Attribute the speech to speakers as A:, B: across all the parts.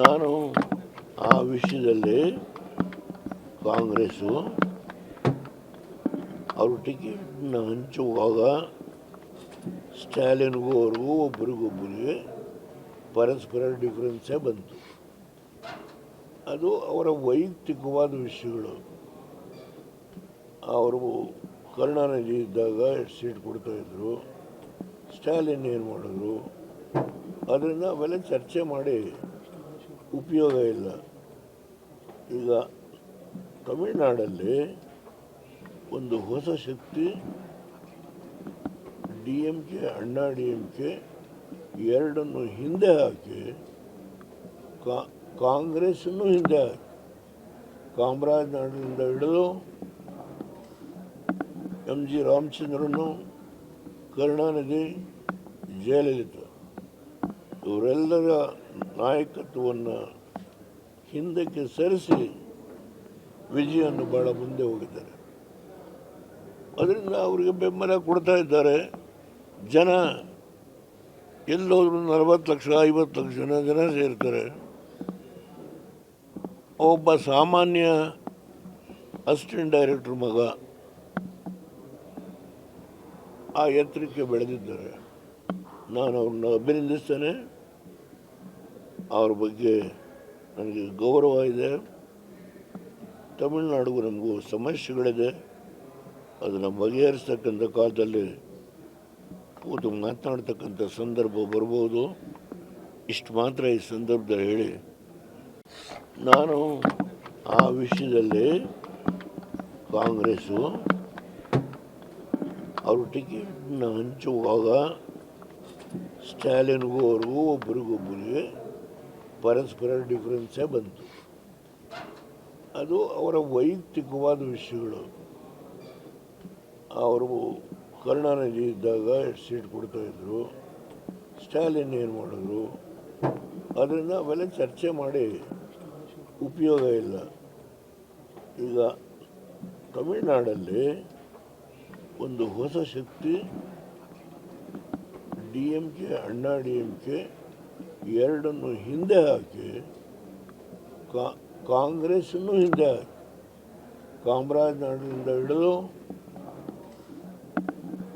A: ನಾನು ಆ ವಿಷಯದಲ್ಲಿ ಕಾಂಗ್ರೆಸ್ಸು ಅವರು ಟಿಕೆಟ್ನ ಹಂಚುವಾಗ ಸ್ಟ್ಯಾಲಿನ್ಗೂ ಅವ್ರಿಗೂ ಒಬ್ರಿಗೊಬ್ಬರಿಗೆ ಪರಸ್ಪರ ಡಿಫ್ರೆನ್ಸೇ ಬಂತು. ಅದು ಅವರ ವೈಯಕ್ತಿಕವಾದ ವಿಷಯಗಳು. ಅವರು ಕರುಣಾನಿಧಿ ಇದ್ದಾಗ ಎಷ್ಟು ಸೀಟ್ ಕೊಡ್ತಾಯಿದ್ರು, ಸ್ಟ್ಯಾಲಿನ್ ಏನು ಮಾಡಿದ್ರು, ಅದರಿಂದ ಅವೆಲ್ಲ ಚರ್ಚೆ ಮಾಡಿ ಉಪಯೋಗ ಇಲ್ಲ. ಈಗ ತಮಿಳುನಾಡಲ್ಲಿ ಒಂದು ಹೊಸ ಶಕ್ತಿ DMK ಅಣ್ಣಾ DMK ಎರಡನ್ನು ಹಿಂದೆ ಹಾಕಿ ಕಾಂಗ್ರೆಸ್ಸನ್ನು ಹಿಂದೆ ಹಾಕಿ ಕಾಮರಾಜನಗರದಿಂದ ಹಿಡಿದು MG ರಾಮಚಂದ್ರನು, ಕರುಣಾನಿಧಿ, ಜಯಲಲಿತಾ ಇವರೆಲ್ಲರ ನಾಯಕತ್ವವನ್ನು ಹಿಂದಕ್ಕೆ ಸರಿಸಿ ವಿಜಯನ್ನು ಭಾಳ ಮುಂದೆ ಹೋಗಿದ್ದಾರೆ. ಅದರಿಂದ ಅವರಿಗೆ ಬೆಂಬಲ ಕೊಡ್ತಾ ಇದ್ದಾರೆ. ಜನ ಎಲ್ಲೋದ್ರೂ 40 ಲಕ್ಷ 50 ಲಕ್ಷ ಜನ ಸೇರ್ತಾರೆ. ಒಬ್ಬ ಸಾಮಾನ್ಯ ಅಸಿಸ್ಟೆಂಟ್ ಡೈರೆಕ್ಟರ್ ಮಗ ಆ ಎತ್ತರಕ್ಕೆ ಬೆಳೆದಿದ್ದಾರೆ. ನಾನು ಅವ್ರನ್ನ ಅಭಿನಂದಿಸ್ತೇನೆ. ಅವ್ರ ಬಗ್ಗೆ ನನಗೆ ಗೌರವ ಇದೆ. ತಮಿಳುನಾಡಿಗೂ ನಮಗೂ ಸಮಸ್ಯೆಗಳಿದೆ, ಅದನ್ನು ಬಗೆಹರಿಸ್ತಕ್ಕಂಥ ಕಾಲದಲ್ಲಿ ಕೂತು ಮಾತನಾಡ್ತಕ್ಕಂಥ ಸಂದರ್ಭ ಬರ್ಬೋದು. ಇಷ್ಟು ಮಾತ್ರ ಈ ಸಂದರ್ಭದಲ್ಲಿ ಹೇಳಿ, ನಾನು ಆ ವಿಷಯದಲ್ಲಿ ಕಾಂಗ್ರೆಸ್ಸು ಅವರು ಟಿಕೆಟ್ನ ಹಂಚುವಾಗ ಸ್ಟ್ಯಾಲಿನ್ಗೂ ಅವ್ರಿಗೂ ಒಬ್ರಿಗೊಬ್ಬರಿಗೆ ಪರಸ್ಪರ ಡಿಫ್ರೆನ್ಸೇ ಬಂತು. ಅದು ಅವರ ವೈಯಕ್ತಿಕವಾದ ವಿಷಯಗಳು. ಅವರು ಕರುಣಾನಿಧಿ ಇದ್ದಾಗ ಎಷ್ಟು ಸೀಟ್ ಕೊಡ್ತಾಯಿದ್ರು, ಸ್ಟ್ಯಾಲಿನ್ ಏನು ಮಾಡಿದ್ರು, ಅದರಿಂದ ಅವೆಲ್ಲ ಚರ್ಚೆ ಮಾಡಿ ಉಪಯೋಗ ಇಲ್ಲ. ಈಗ ತಮಿಳುನಾಡಲ್ಲಿ ಒಂದು ಹೊಸ ಶಕ್ತಿ DMK ಅಣ್ಣಾ DMK ಎರಡನ್ನು ಹಿಂದೆ ಹಾಕಿ ಕಾಂಗ್ರೆಸ್ಸನ್ನು ಹಿಂದೆ ಹಾಕಿ ಕಾಮರಾಜನಗರದಿಂದ ಹಿಡಿದು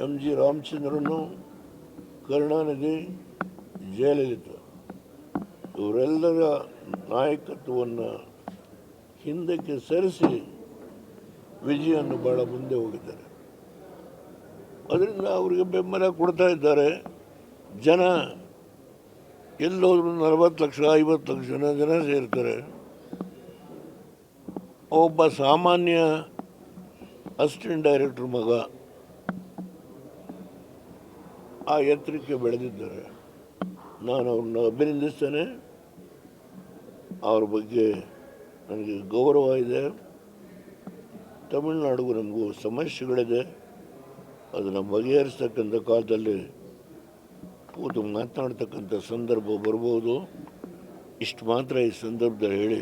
A: MG ರಾಮಚಂದ್ರನು, ಕರುಣಾನಿಧಿ, ಜಯಲಲಿತಾ ಇವರೆಲ್ಲರ ನಾಯಕತ್ವವನ್ನು ಹಿಂದಕ್ಕೆ ಸರಿಸಿ ವಿಜಯನ್ನು ಭಾಳ ಮುಂದೆ ಹೋಗಿದ್ದಾರೆ. ಅದರಿಂದ ಅವರಿಗೆ ಬೆಂಬಲ ಕೊಡ್ತಾ ಇದ್ದಾರೆ. ಜನ ಎಲ್ಲೋದ್ರೂ 40 ಲಕ್ಷ 50 ಲಕ್ಷ ಜನ ಸೇರ್ತಾರೆ. ಒಬ್ಬ ಸಾಮಾನ್ಯ ಅಸಿಸ್ಟೆಂಟ್ ಡೈರೆಕ್ಟರ್ ಮಗ ಆ ಎತ್ತರಕ್ಕೆ ಬೆಳೆದಿದ್ದಾರೆ. ನಾನು ಅವ್ರನ್ನ ಅಭಿನಂದಿಸ್ತೇನೆ. ಅವ್ರ ಬಗ್ಗೆ ನನಗೆ ಗೌರವ ಇದೆ. ತಮಿಳುನಾಡಿಗೂ ನಮಗೂ ಸಮಸ್ಯೆಗಳಿದೆ, ಅದನ್ನು ಬಗೆಹರಿಸ್ತಕ್ಕಂಥ ಕಾಲದಲ್ಲಿ ಕೂತು ಮಾತನಾಡ್ತಕ್ಕಂಥ ಸಂದರ್ಭ ಬರ್ಬೋದು. ಇಷ್ಟು ಮಾತ್ರ ಈ ಸಂದರ್ಭದಲ್ಲಿ ಹೇಳಿ